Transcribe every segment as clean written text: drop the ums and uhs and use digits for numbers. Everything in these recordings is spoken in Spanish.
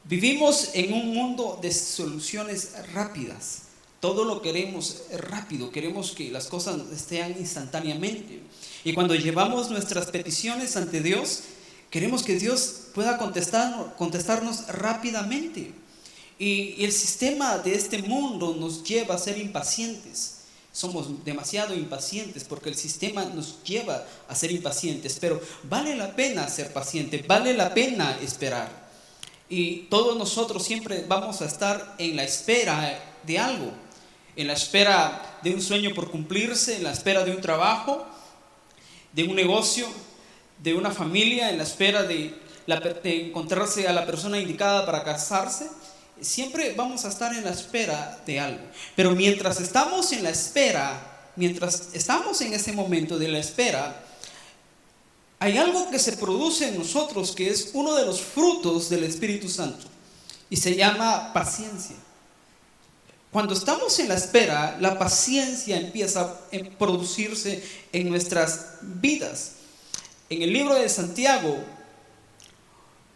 Vivimos en un mundo de soluciones rápidas. Todo lo queremos rápido, queremos que las cosas estén instantáneamente. Y cuando llevamos nuestras peticiones ante Dios, queremos que Dios pueda contestarnos rápidamente. Y el sistema de este mundo nos lleva a ser impacientes. Somos demasiado impacientes porque el sistema nos lleva a ser impacientes. Pero vale la pena ser paciente, vale la pena esperar. Y todos nosotros siempre vamos a estar en la espera de algo, en la espera de un sueño por cumplirse, en la espera de un trabajo, de un negocio, de una familia, en la espera de encontrarse a la persona indicada para casarse. Siempre vamos a estar en la espera de algo. Pero mientras estamos en la espera, mientras estamos en ese momento de la espera, hay algo que se produce en nosotros que es uno de los frutos del Espíritu Santo y se llama paciencia. Cuando estamos en la espera, la paciencia empieza a producirse en nuestras vidas. En el libro de Santiago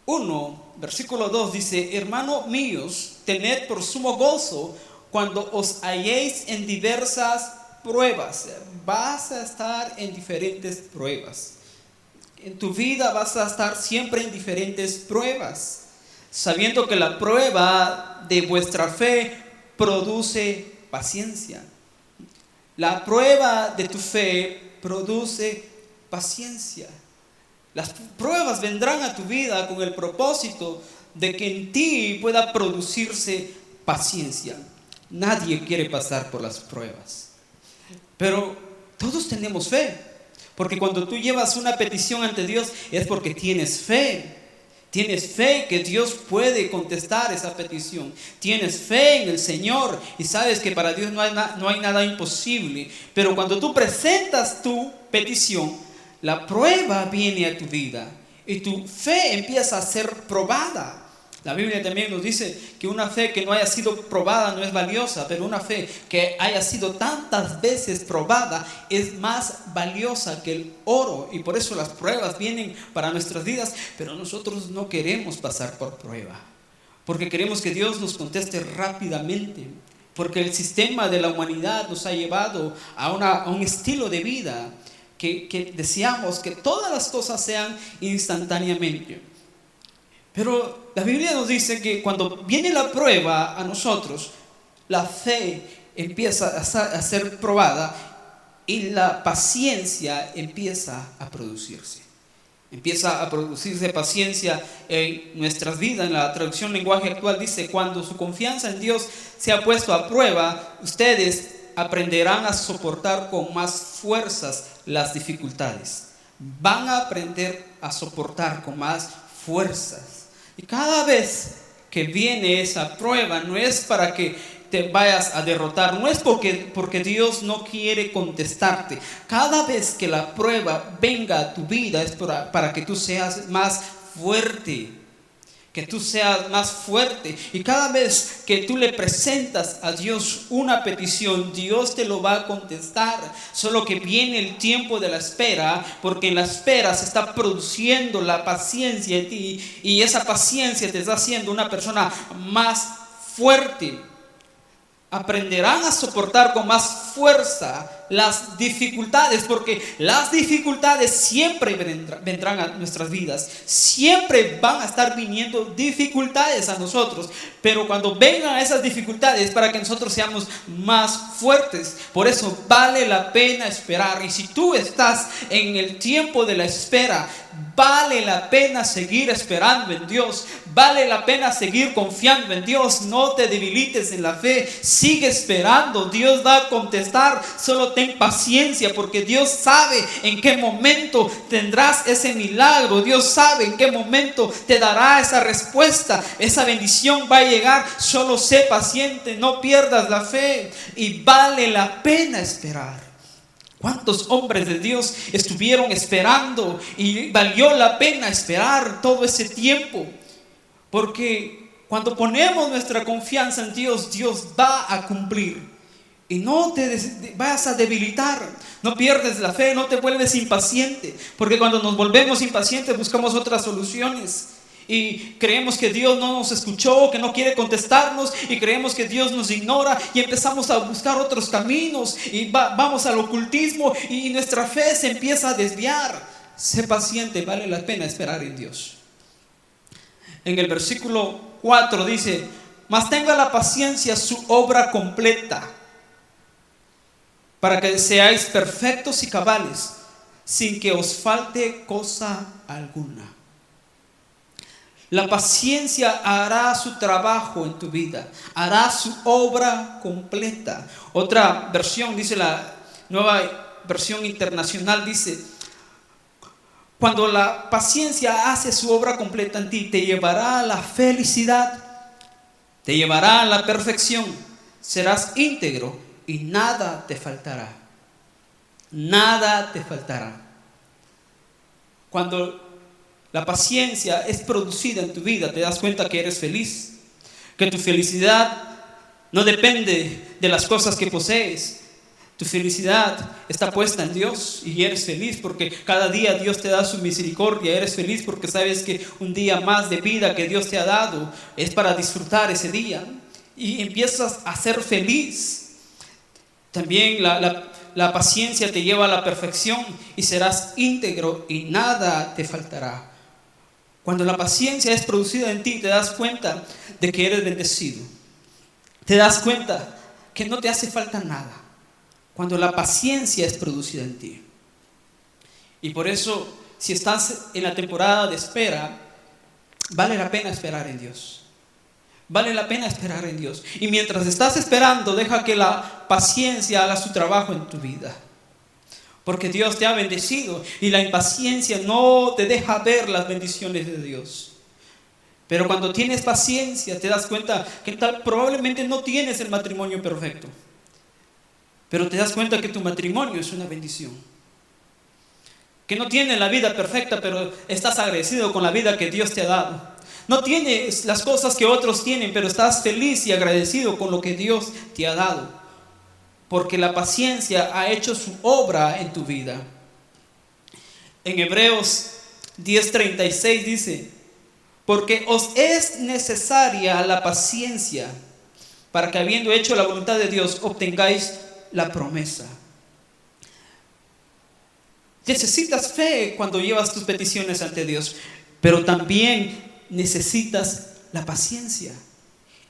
1, versículo 2 dice: hermanos míos, tened por sumo gozo cuando os halléis en diversas pruebas. Vas a estar en diferentes pruebas. En tu vida vas a estar siempre en diferentes pruebas, sabiendo que la prueba de vuestra fe produce paciencia. La prueba de tu fe produce paciencia. Las pruebas vendrán a tu vida con el propósito de que en ti pueda producirse paciencia. Nadie quiere pasar por las pruebas, pero todos tenemos fe. Porque cuando tú llevas una petición ante Dios es porque tienes fe. Tienes fe que Dios puede contestar esa petición. Tienes fe en el Señor y sabes que para Dios no hay nada imposible. Pero cuando tú presentas tu petición, la prueba viene a tu vida y tu fe empieza a ser probada. La Biblia también nos dice que una fe que no haya sido probada no es valiosa, pero una fe que haya sido tantas veces probada es más valiosa que el oro. Y por eso las pruebas vienen para nuestras vidas, pero nosotros no queremos pasar por prueba, porque queremos que Dios nos conteste rápidamente, porque el sistema de la humanidad nos ha llevado a un estilo de vida que deseamos que todas las cosas sean instantáneamente. Pero la Biblia nos dice que cuando viene la prueba a nosotros, la fe empieza a ser probada y la paciencia empieza a producirse. Empieza a producirse paciencia en nuestras vidas. En la traducción lenguaje actual dice: cuando su confianza en Dios se ha puesto a prueba, ustedes aprenderán a soportar con más fuerzas las dificultades. Van a aprender a soportar con más fuerzas. Y cada vez que viene esa prueba, no es para que te vayas a derrotar, no es porque Dios no quiere contestarte. Cada vez que la prueba venga a tu vida es para que tú seas más fuerte. Que tú seas más fuerte. Y cada vez que tú le presentas a Dios una petición, Dios te lo va a contestar. Solo que viene el tiempo de la espera, porque en la espera se está produciendo la paciencia en ti, y esa paciencia te está haciendo una persona más fuerte. Aprenderán a soportar con más fuerza las dificultades, porque las dificultades siempre vendrán a nuestras vidas. Siempre van a estar viniendo dificultades a nosotros, pero cuando vengan esas dificultades, para que nosotros seamos más fuertes. Por eso vale la pena esperar. Y si tú estás en el tiempo de la espera, vale la pena seguir esperando en Dios. Vale la pena seguir confiando en Dios. No te debilites en la fe. Sigue esperando. Dios va a contestar. Solo ten paciencia, porque Dios sabe en qué momento tendrás ese milagro. Dios sabe en qué momento te dará esa respuesta. Esa bendición va a llegar. Solo sé paciente. No pierdas la fe. Y vale la pena esperar. ¿Cuántos hombres de Dios estuvieron esperando y valió la pena esperar todo ese tiempo? Porque cuando ponemos nuestra confianza en Dios, Dios va a cumplir. Y no te vas a debilitar, no pierdes la fe, no te vuelves impaciente. Porque cuando nos volvemos impacientes buscamos otras soluciones. Y creemos que Dios no nos escuchó, que no quiere contestarnos, y creemos que Dios nos ignora, y empezamos a buscar otros caminos y vamos al ocultismo, y nuestra fe se empieza a desviar. Sé paciente, vale la pena esperar en Dios. En el versículo 4 dice: mas tenga la paciencia su obra completa, para que seáis perfectos y cabales, sin que os falte cosa alguna. La paciencia hará su trabajo en tu vida, hará su obra completa. Otra versión, dice la Nueva Versión Internacional, dice: cuando la paciencia hace su obra completa en ti, te llevará a la felicidad, te llevará a la perfección, serás íntegro y nada te faltará. Nada te faltará. Cuando la paciencia es producida en tu vida, te das cuenta que eres feliz, que tu felicidad no depende de las cosas que posees. Tu felicidad está puesta en Dios y eres feliz porque cada día Dios te da su misericordia. Eres feliz porque sabes que un día más de vida que Dios te ha dado es para disfrutar ese día, y empiezas a ser feliz. También la paciencia te lleva a la perfección y serás íntegro y nada te faltará. Cuando la paciencia es producida en ti, te das cuenta de que eres bendecido. Te das cuenta que no te hace falta nada. Cuando la paciencia es producida en ti. Y por eso, si estás en la temporada de espera, vale la pena esperar en Dios. Vale la pena esperar en Dios. Y mientras estás esperando, deja que la paciencia haga su trabajo en tu vida. Porque Dios te ha bendecido y la impaciencia no te deja ver las bendiciones de Dios. Pero cuando tienes paciencia, te das cuenta que probablemente no tienes el matrimonio perfecto. Pero te das cuenta que tu matrimonio es una bendición. Que no tienes la vida perfecta, pero estás agradecido con la vida que Dios te ha dado. No tienes las cosas que otros tienen, pero estás feliz y agradecido con lo que Dios te ha dado. Porque la paciencia ha hecho su obra en tu vida. En Hebreos 10:36 dice: porque os es necesaria la paciencia, para que habiendo hecho la voluntad de Dios, obtengáis la promesa. Necesitas fe cuando llevas tus peticiones ante Dios, pero también necesitas la paciencia.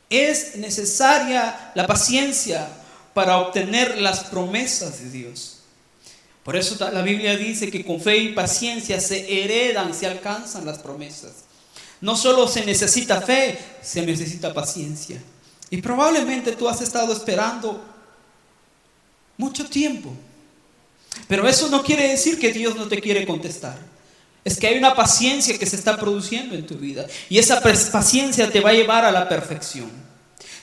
Es necesaria la paciencia para obtener las promesas de Dios. Por eso la Biblia dice que con fe y paciencia se heredan, se alcanzan las promesas. No solo se necesita fe, se necesita paciencia. Y probablemente tú has estado esperando mucho tiempo. Pero eso no quiere decir que Dios no te quiere contestar. Es que hay una paciencia que se está produciendo en tu vida. Y esa paciencia te va a llevar a la perfección.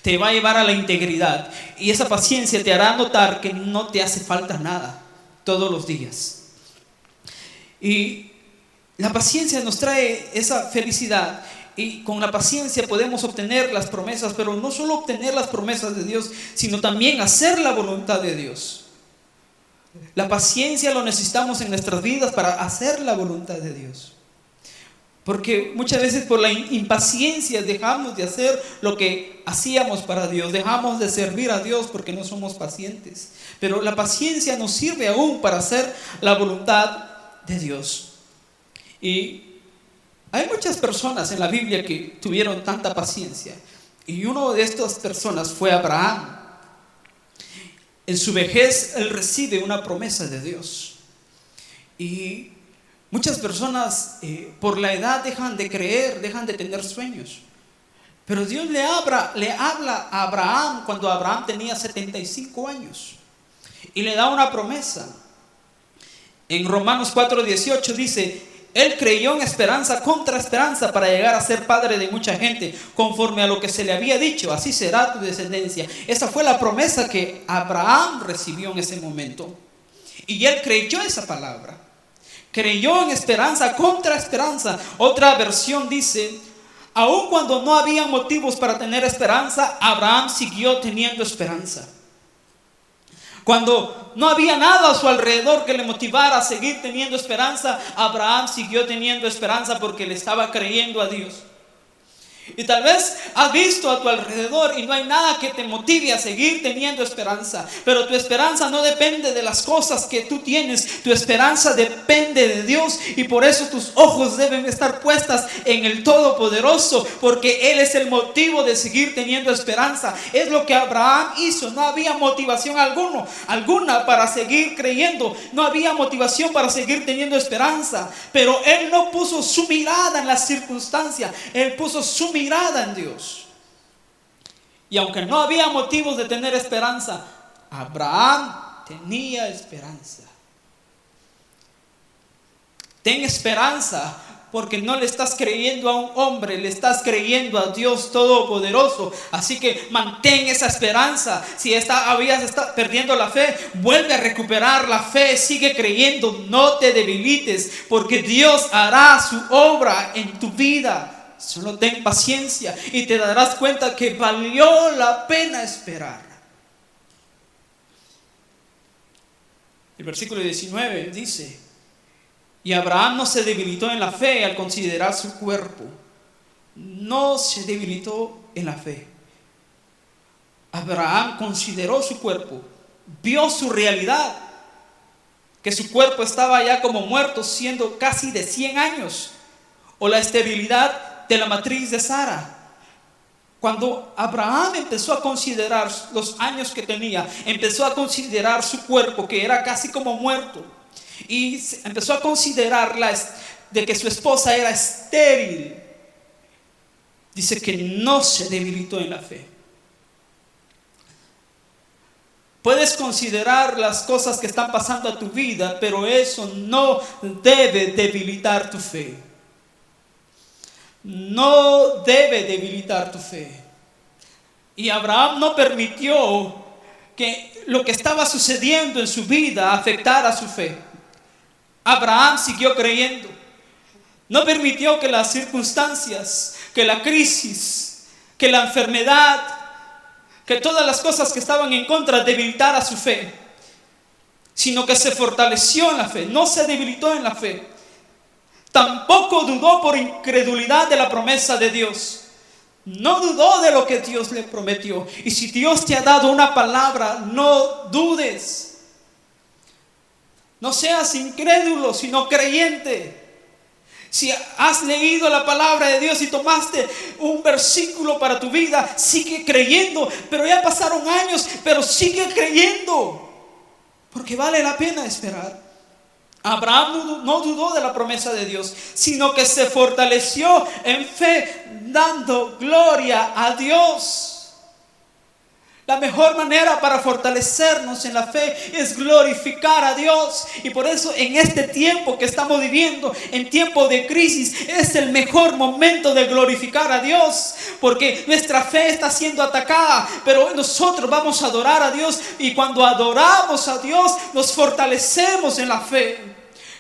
Te va a llevar a la integridad. Y esa paciencia te hará notar que no te hace falta nada todos los días. Y la paciencia nos trae esa felicidad. Y con la paciencia podemos obtener las promesas. Pero no solo obtener las promesas de Dios, sino también hacer la voluntad de Dios. La paciencia lo necesitamos en nuestras vidas para hacer la voluntad de Dios. Porque muchas veces por la impaciencia dejamos de hacer lo que hacíamos para Dios. Dejamos de servir a Dios porque no somos pacientes. Pero la paciencia nos sirve aún para hacer la voluntad de Dios. Y hay muchas personas en la Biblia que tuvieron tanta paciencia. Y una de estas personas fue Abraham. En su vejez él recibe una promesa de Dios. Y muchas personas por la edad dejan de creer, dejan de tener sueños. Pero Dios le habla a Abraham cuando Abraham tenía 75 años. Y le da una promesa. En Romanos 4:18 dice: él creyó en esperanza contra esperanza para llegar a ser padre de mucha gente, conforme a lo que se le había dicho, así será tu descendencia. Esa fue la promesa que Abraham recibió en ese momento. Y él creyó esa palabra. Creyó en esperanza contra esperanza. Otra versión dice: aun cuando no había motivos para tener esperanza, Abraham siguió teniendo esperanza. Cuando no había nada a su alrededor que le motivara a seguir teniendo esperanza, Abraham siguió teniendo esperanza porque le estaba creyendo a Dios. Y tal vez has visto a tu alrededor y no hay nada que te motive a seguir teniendo esperanza. Pero tu esperanza no depende de las cosas que tú tienes. Tu esperanza depende de Dios. Y por eso tus ojos deben estar puestas en el Todopoderoso, porque Él es el motivo de seguir teniendo esperanza. Es lo que Abraham hizo. No había motivación alguna para seguir creyendo. No había motivación para seguir teniendo esperanza. Pero Él no puso su mirada en las circunstancias. Él puso su mirada en Dios. Y aunque no había motivos de tener esperanza, Abraham tenía esperanza. Ten esperanza, porque no le estás creyendo a un hombre, le estás creyendo a Dios Todopoderoso. Así que mantén esa esperanza. Si habías estado perdiendo la fe, vuelve a recuperar la fe, sigue creyendo, no te debilites, porque Dios hará su obra en tu vida. Solo ten paciencia y te darás cuenta que valió la pena esperar. El versículo 19 dice: y Abraham no se debilitó en la fe al considerar su cuerpo. No se debilitó en la fe. Abraham consideró su cuerpo, vio su realidad, que su cuerpo estaba ya como muerto, siendo casi de 100 años, o la esterilidad de la matriz de Sara. Cuando Abraham empezó a considerar los años que tenía, empezó a considerar su cuerpo, que era casi como muerto, y empezó a considerar de que su esposa era estéril, dice que no se debilitó en la fe. Puedes considerar las cosas que están pasando a tu vida, pero eso no debe debilitar tu fe. No debe debilitar tu fe. Y Abraham no permitió que lo que estaba sucediendo en su vida afectara su fe. Abraham siguió creyendo. No permitió que las circunstancias, que la crisis, que la enfermedad, que todas las cosas que estaban en contra debilitara su fe, sino que se fortaleció en la fe, no se debilitó en la fe. Tampoco dudó por incredulidad de la promesa de Dios. No dudó de lo que Dios le prometió. Y si Dios te ha dado una palabra, no dudes. No seas incrédulo, sino creyente. Si has leído la palabra de Dios y tomaste un versículo para tu vida, sigue creyendo. Pero ya pasaron años, pero sigue creyendo, porque vale la pena esperar. Abraham no dudó de la promesa de Dios, sino que se fortaleció en fe, dando gloria a Dios. La mejor manera para fortalecernos en la fe es glorificar a Dios. Y por eso en este tiempo que estamos viviendo, en tiempo de crisis, es el mejor momento de glorificar a Dios. Porque nuestra fe está siendo atacada, pero nosotros vamos a adorar a Dios. Y cuando adoramos a Dios, nos fortalecemos en la fe.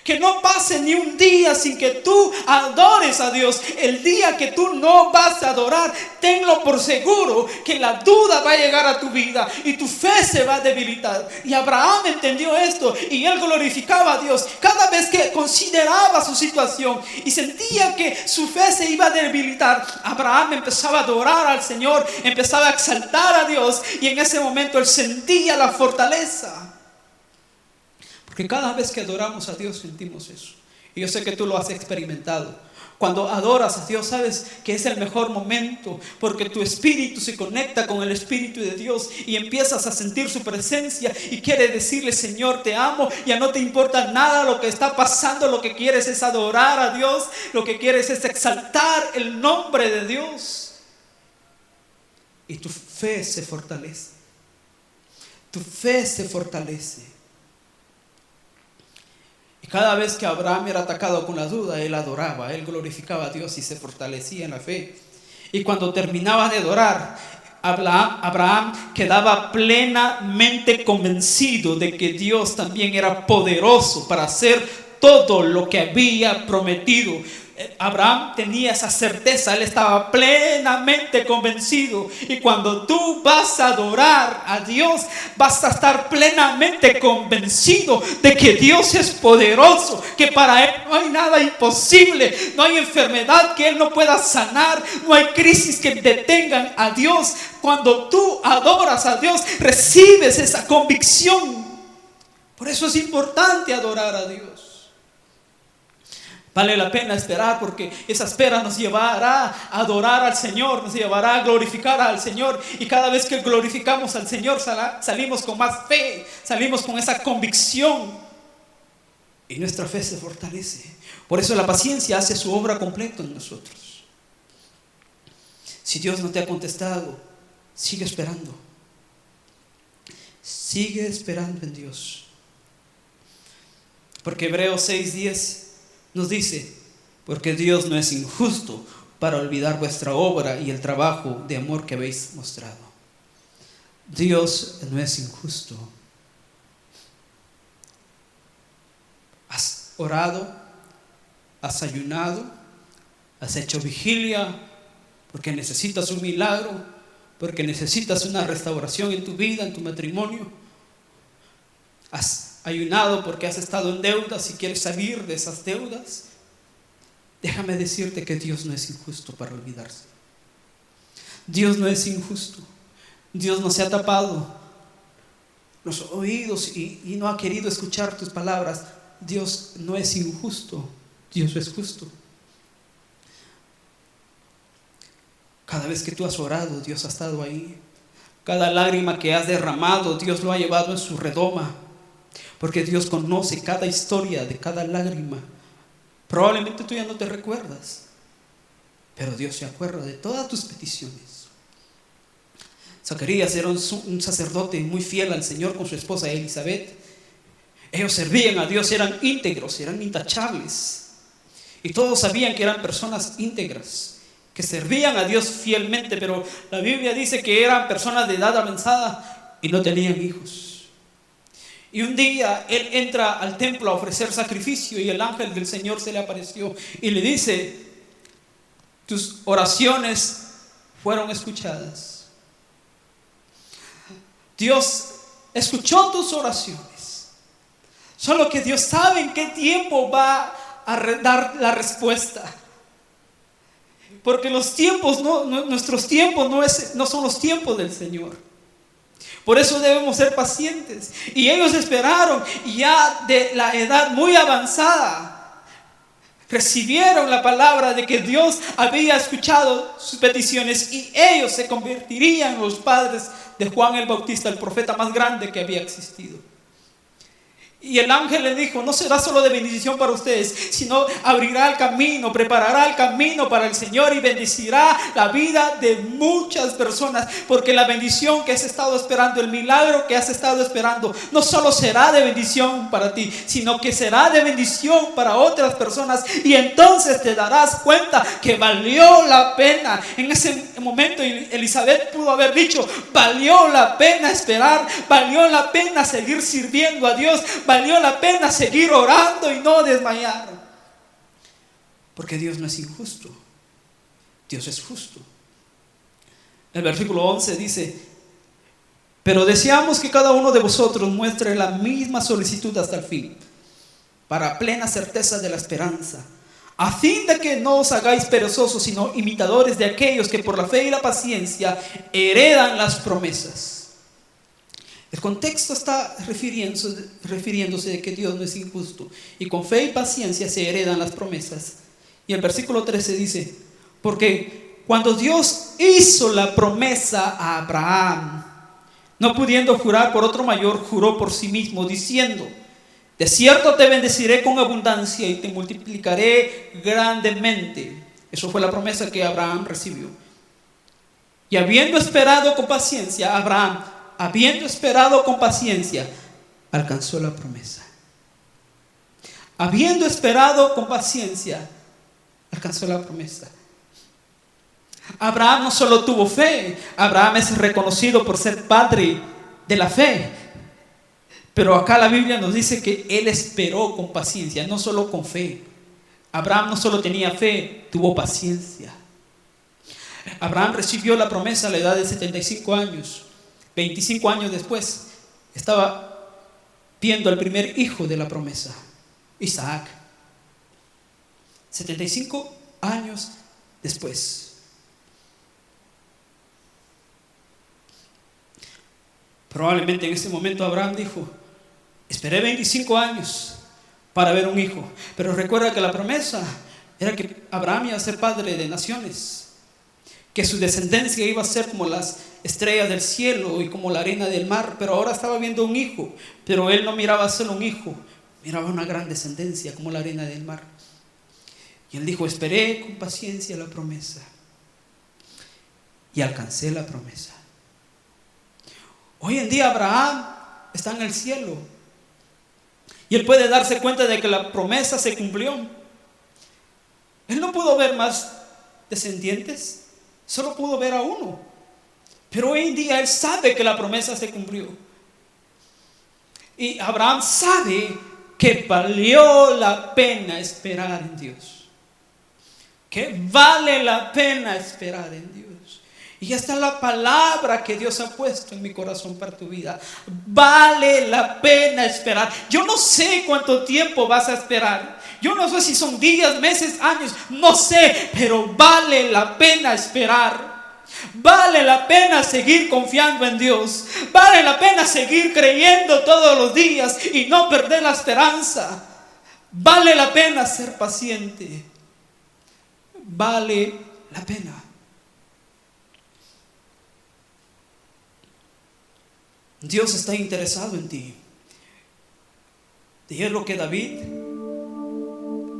Que no pase ni un día sin que tú adores a Dios. El día que tú no vas a adorar, tenlo por seguro que la duda va a llegar a tu vida y tu fe se va a debilitar. Y Abraham entendió esto y él glorificaba a Dios. Cada vez que consideraba su situación y sentía que su fe se iba a debilitar, Abraham empezaba a adorar al Señor, empezaba a exaltar a Dios, y en ese momento él sentía la fortaleza. Porque cada vez que adoramos a Dios sentimos eso. Y yo sé que tú lo has experimentado. Cuando adoras a Dios, sabes que es el mejor momento, porque tu espíritu se conecta con el Espíritu de Dios y empiezas a sentir su presencia y quieres decirle: Señor, te amo. Ya no te importa nada lo que está pasando. Lo que quieres es adorar a Dios. Lo que quieres es exaltar el nombre de Dios. Y tu fe se fortalece. Tu fe se fortalece. Y cada vez que Abraham era atacado con la duda, él adoraba, él glorificaba a Dios y se fortalecía en la fe. Y cuando terminaba de adorar, Abraham quedaba plenamente convencido de que Dios también era poderoso para hacer todo lo que había prometido. Abraham tenía esa certeza, él estaba plenamente convencido. Y cuando tú vas a adorar a Dios, vas a estar plenamente convencido de que Dios es poderoso, que para Él no hay nada imposible, no hay enfermedad que Él no pueda sanar, no hay crisis que detengan a Dios. Cuando tú adoras a Dios, recibes esa convicción. Por eso es importante adorar a Dios. Vale la pena esperar, porque esa espera nos llevará a adorar al Señor, nos llevará a glorificar al Señor. Y cada vez que glorificamos al Señor, salimos con más fe, salimos con esa convicción. Y nuestra fe se fortalece. Por eso la paciencia hace su obra completa en nosotros. Si Dios no te ha contestado, sigue esperando. Sigue esperando en Dios. Porque Hebreos 6:10 nos dice: porque Dios no es injusto para olvidar vuestra obra y el trabajo de amor que habéis mostrado. Dios no es injusto. Has orado, has ayunado, has hecho vigilia porque necesitas un milagro, porque necesitas una restauración en tu vida, en tu matrimonio. Has ayunado porque has estado en deudas y quieres salir de esas deudas. Déjame decirte que Dios no es injusto para olvidarse. Dios no es injusto. Dios no se ha tapado los oídos y no ha querido escuchar tus palabras. Dios no es injusto. Dios es justo. Cada vez que tú has orado, Dios ha estado ahí. Cada lágrima que has derramado, Dios lo ha llevado en su redoma. Porque Dios conoce cada historia de cada lágrima. Probablemente tú ya no te recuerdas, pero Dios se acuerda de todas tus peticiones. Zacarías era un sacerdote muy fiel al Señor con su esposa Elizabeth. Ellos servían a Dios, eran íntegros, eran intachables. Y todos sabían que eran personas íntegras, que servían a Dios fielmente. Pero la Biblia dice que eran personas de edad avanzada y no tenían hijos. Y un día él entra al templo a ofrecer sacrificio y el ángel del Señor se le apareció y le dice: tus oraciones fueron escuchadas. Dios escuchó tus oraciones. Solo que Dios sabe en qué tiempo va a dar la respuesta. Porque los tiempos, nuestros tiempos no son los tiempos del Señor. Por eso debemos ser pacientes. Y ellos esperaron, y ya de la edad muy avanzada recibieron la palabra de que Dios había escuchado sus peticiones y ellos se convertirían en los padres de Juan el Bautista, el profeta más grande que había existido. Y el ángel le dijo: no será solo de bendición para ustedes, sino abrirá el camino, preparará el camino para el Señor y bendecirá la vida de muchas personas. Porque la bendición que has estado esperando, el milagro que has estado esperando, no solo será de bendición para ti, sino que será de bendición para otras personas. Y entonces te darás cuenta que valió la pena. En ese momento Elizabeth pudo haber dicho: valió la pena esperar, valió la pena seguir sirviendo a Dios, valió la pena seguir orando y no desmayar. Porque Dios no es injusto, Dios es justo. El versículo 11 dice: pero deseamos que cada uno de vosotros muestre la misma solicitud hasta el fin, para plena certeza de la esperanza, a fin de que no os hagáis perezosos, sino imitadores de aquellos que por la fe y la paciencia heredan las promesas. El contexto está refiriéndose de que Dios no es injusto y con fe y paciencia se heredan las promesas. Y el versículo 13 dice: porque cuando Dios hizo la promesa a Abraham, no pudiendo jurar por otro mayor, juró por sí mismo, diciendo: de cierto te bendeciré con abundancia y te multiplicaré grandemente. Eso fue la promesa que Abraham recibió. Y habiendo esperado con paciencia, Abraham, habiendo esperado con paciencia, alcanzó la promesa. Habiendo esperado con paciencia, alcanzó la promesa. Abraham no solo tuvo fe, Abraham es reconocido por ser padre de la fe. Pero acá la Biblia nos dice que él esperó con paciencia, no solo con fe. Abraham no solo tenía fe, tuvo paciencia. Abraham recibió la promesa a la edad de 75 años. 25 años después, estaba viendo al primer hijo de la promesa, Isaac. 75 años después. Probablemente en ese momento Abraham dijo: esperé 25 años para ver un hijo. Pero recuerda que la promesa era que Abraham iba a ser padre de naciones, que su descendencia iba a ser como las estrellas del cielo y como la arena del mar. Pero ahora estaba viendo un hijo, pero él no miraba solo un hijo, miraba una gran descendencia como la arena del mar. Y él dijo: esperé con paciencia la promesa y alcancé la promesa. Hoy en día Abraham está en el cielo y él puede darse cuenta de que la promesa se cumplió. Él no pudo ver más descendientes, solo pudo ver a uno. Pero hoy en día él sabe que la promesa se cumplió. Y Abraham sabe que valió la pena esperar en Dios. Que vale la pena esperar en Dios. Y esta es la palabra que Dios ha puesto en mi corazón para tu vida. Vale la pena esperar. Yo no sé cuánto tiempo vas a esperar. Yo no sé si son días, meses, años. No sé, pero vale la pena esperar. Vale la pena seguir confiando en Dios. Vale la pena seguir creyendo todos los días y no perder la esperanza. Vale la pena ser paciente. Vale la pena. Dios está interesado en ti. De lo que David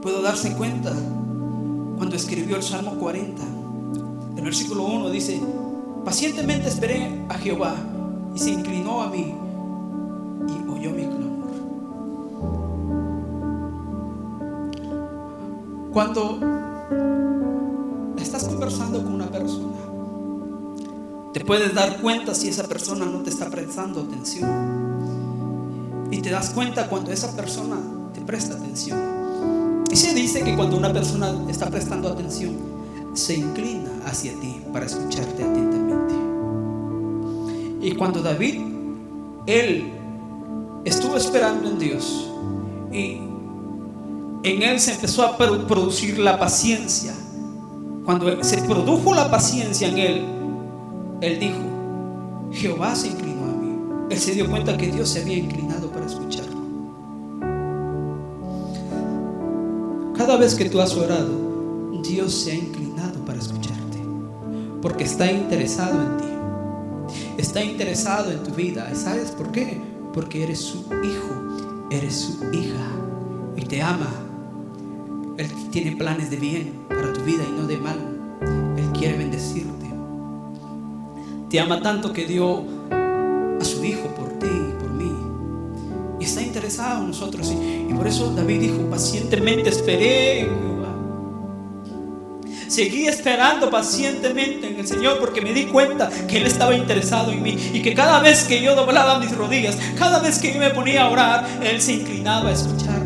pudo darse cuenta cuando escribió el Salmo 40. El versículo 1 dice: pacientemente esperé a Jehová y se inclinó a mí y oyó mi clamor. Cuando estás conversando con una persona, te puedes dar cuenta si esa persona no te está prestando atención. Y te das cuenta cuando esa persona te presta atención. Y se dice que cuando una persona está prestando atención, se inclina hacia ti para escucharte atentamente. Y cuando David, él estuvo esperando en Dios, y en él se empezó a producir la paciencia. Cuando se produjo la paciencia en él, él dijo: Jehová se inclinó a mí. Él se dio cuenta que Dios se había inclinado para escucharlo. Cada vez que tú has orado, Dios se ha inclinado para escucharte, porque está interesado en ti. Está interesado en tu vida. ¿Sabes por qué? Porque eres su hijo, eres su hija, y te ama. Él tiene planes de bien para tu vida y no de mal. Él quiere bendecirte. Te ama tanto que dio a su hijo por ti y por mí. Y está interesado en nosotros. Y por eso David dijo: pacientemente esperé en Jehová. Seguí esperando pacientemente en el Señor, porque me di cuenta que Él estaba interesado en mí. Y que cada vez que yo doblaba mis rodillas, cada vez que yo me ponía a orar, Él se inclinaba a escucharme.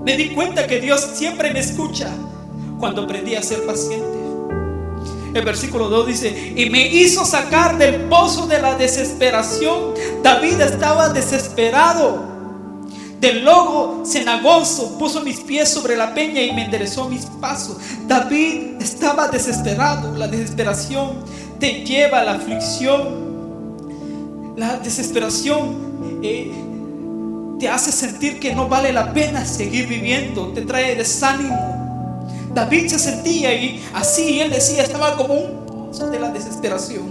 Me di cuenta que Dios siempre me escucha cuando aprendí a ser paciente. El versículo 2 dice: y me hizo sacar del pozo de la desesperación. David estaba desesperado. Del lodo cenagoso puso mis pies sobre la peña y me enderezó mis pasos. David estaba desesperado. La desesperación te lleva a la aflicción. La desesperación te hace sentir que no vale la pena seguir viviendo. Te trae desánimo. David se sentía, y así él decía, estaba como un pozo de la desesperación.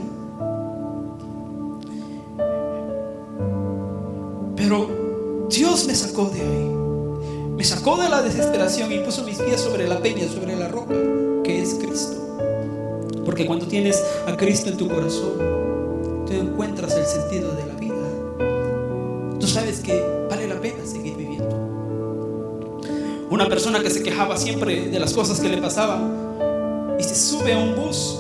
Pero Dios me sacó de ahí. Me sacó de la desesperación y puso mis pies sobre la peña, sobre la roca, que es Cristo. Porque cuando tienes a Cristo en tu corazón, tú encuentras el sentido de la vida. Tú sabes que vale la pena seguir viviendo. Una persona que se quejaba siempre de las cosas que le pasaban, y se sube a un bus,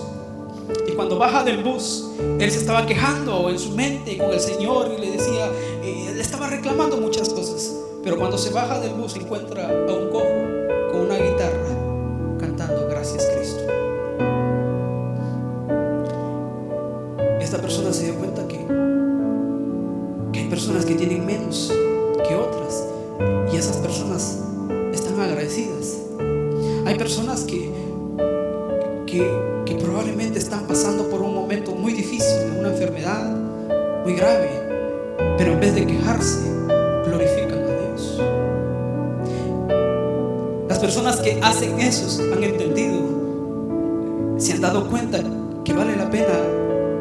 y cuando baja del bus, él se estaba quejando en su mente con el Señor y le decía, le estaba reclamando muchas cosas. Pero cuando se baja del bus, encuentra a un cojo con una guitarra esta persona se dio cuenta que hay personas que tienen menos que otras, y esas personas están agradecidas. Hay personas que probablemente están pasando por un momento muy difícil, una enfermedad muy grave, pero en vez de quejarse, glorifican a Dios. Las personas que hacen eso han entendido, se han dado cuenta que vale la pena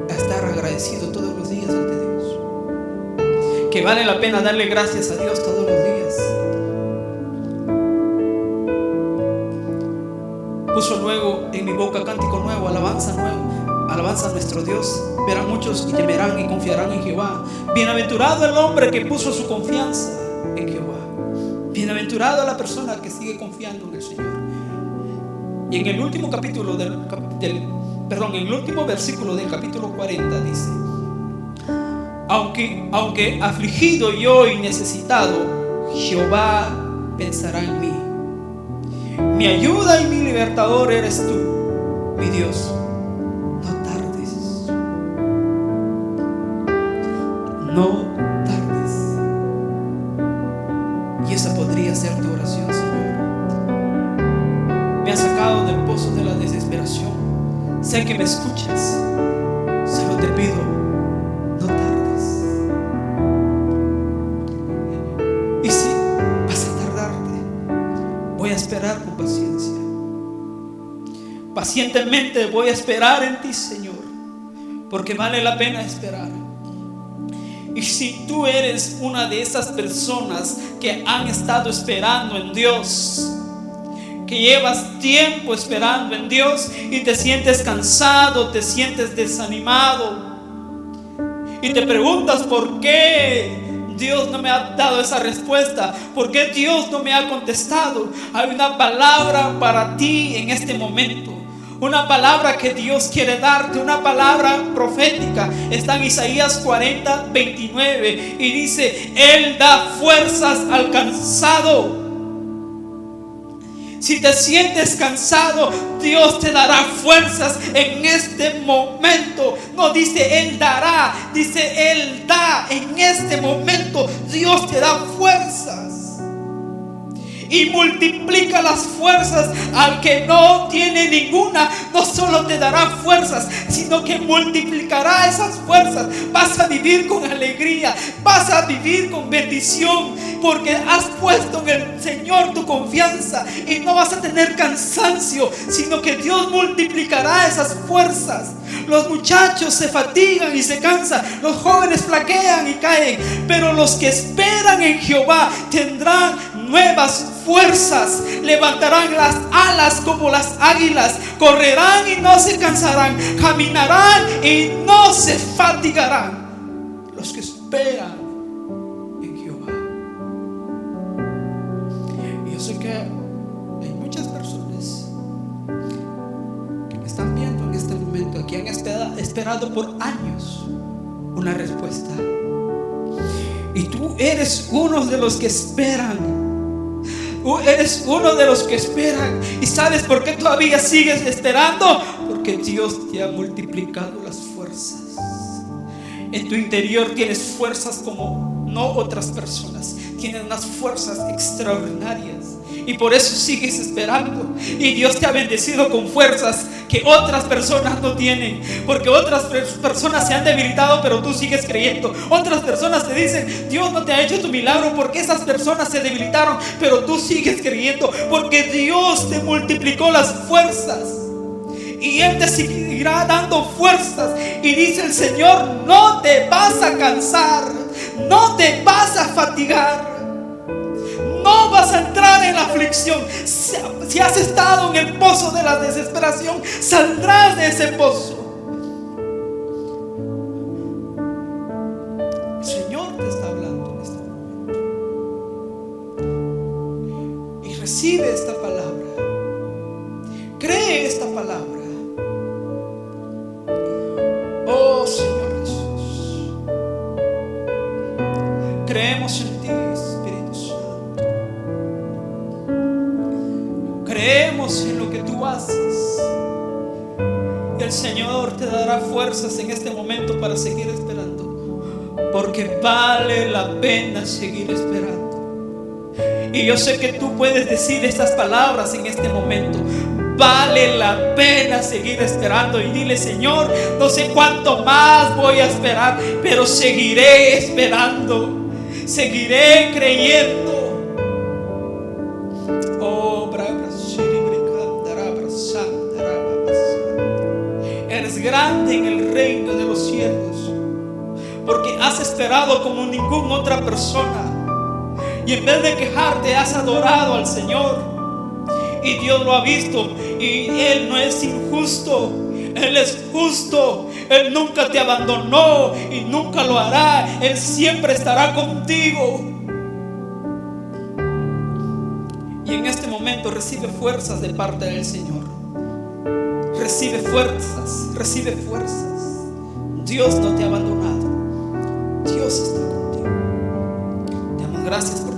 estar agradecido todos los días ante Dios, que vale la pena darle gracias a Dios todos los días. Puso luego en mi boca cántico nuevo, alabanza a nuestro Dios. Verán muchos y temerán y confiarán en Jehová. Bienaventurado el hombre que puso su confianza en Jehová. Bienaventurado la persona que sigue confiando en el Señor. Y en el último capítulo en el último versículo del capítulo 40 dice: aunque afligido yo y necesitado, Jehová pensará en mí. Mi ayuda y mi libertador eres tú, mi Dios. No tardes. Y esa podría ser tu oración: Señor, me has sacado del pozo de la desesperación. Sé que me escuchas. Solo te pido, no tardes. Y si vas a tardarte, voy a esperar con paciencia. Pacientemente voy a esperar en ti, Señor, porque vale la pena esperar. Y si tú eres una de esas personas que han estado esperando en Dios, que llevas tiempo esperando en Dios y te sientes cansado, te sientes desanimado y te preguntas por qué Dios no me ha dado esa respuesta, por qué Dios no me ha contestado, hay una palabra para ti en este momento. Una palabra que Dios quiere darte, una palabra profética. Está en Isaías 40:29 y dice: Él da fuerzas al cansado. Si te sientes cansado, Dios te dará fuerzas en este momento. No dice Él dará, dice Él da. En este momento Dios te da fuerzas. Y multiplica las fuerzas al que no tiene ninguna. No solo te dará fuerzas, sino que multiplicará esas fuerzas. Vas a vivir con alegría, vas a vivir con bendición, porque has puesto en el Señor tu confianza. Y no vas a tener cansancio, sino que Dios multiplicará esas fuerzas. Los muchachos se fatigan y se cansan, los jóvenes flaquean y caen, pero los que esperan en Jehová tendrán nuevas fuerzas, levantarán las alas como las águilas, correrán y no se cansarán, caminarán y no se fatigarán. Los que esperan en Jehová. Y yo sé que hay muchas personas que me están viendo en este momento, que han esperado por años una respuesta, y tú eres uno de los que esperan. Eres uno de los que esperan. ¿Y sabes por qué todavía sigues esperando? Porque Dios te ha multiplicado las fuerzas. En tu interior tienes fuerzas como no otras personas. Tienes unas fuerzas extraordinarias, y por eso sigues esperando. Y Dios te ha bendecido con fuerzas que otras personas no tienen, porque otras personas se han debilitado, pero tú sigues creyendo. Otras personas te dicen: Dios no te ha hecho tu milagro porque esas personas se debilitaron, pero tú sigues creyendo, porque Dios te multiplicó las fuerzas. Y Él te seguirá dando fuerzas. Y dice el Señor: no te vas a cansar, no te vas a fatigar, no vas a entrar en la aflicción. Si has estado en el pozo de la desesperación, saldrás de ese pozo. El Señor te está hablando en este momento. Y recibe esta palabra. Cree esta palabra. Oh Señor Jesús, creemos en ti, Espíritu Santo. Creemos en lo que tú haces. El el Señor te dará fuerzas en este momento para seguir esperando, porque vale la pena seguir esperando. Y yo sé que tú puedes decir estas palabras en este momento: vale la pena seguir esperando. Y dile: Señor, no sé cuánto más voy a esperar, pero seguiré esperando, seguiré creyendo. Eres grande en el reino de los cielos, porque has esperado como ninguna otra persona. Y en vez de quejarte, has adorado al Señor. Y Dios lo ha visto. Y Él no es injusto, Él es justo. Él nunca te abandonó y nunca lo hará. Él siempre estará contigo. Y en este momento recibe fuerzas de parte del Señor. Recibe fuerzas, recibe fuerzas. Dios no te ha abandonado. Dios está contigo. Te damos gracias por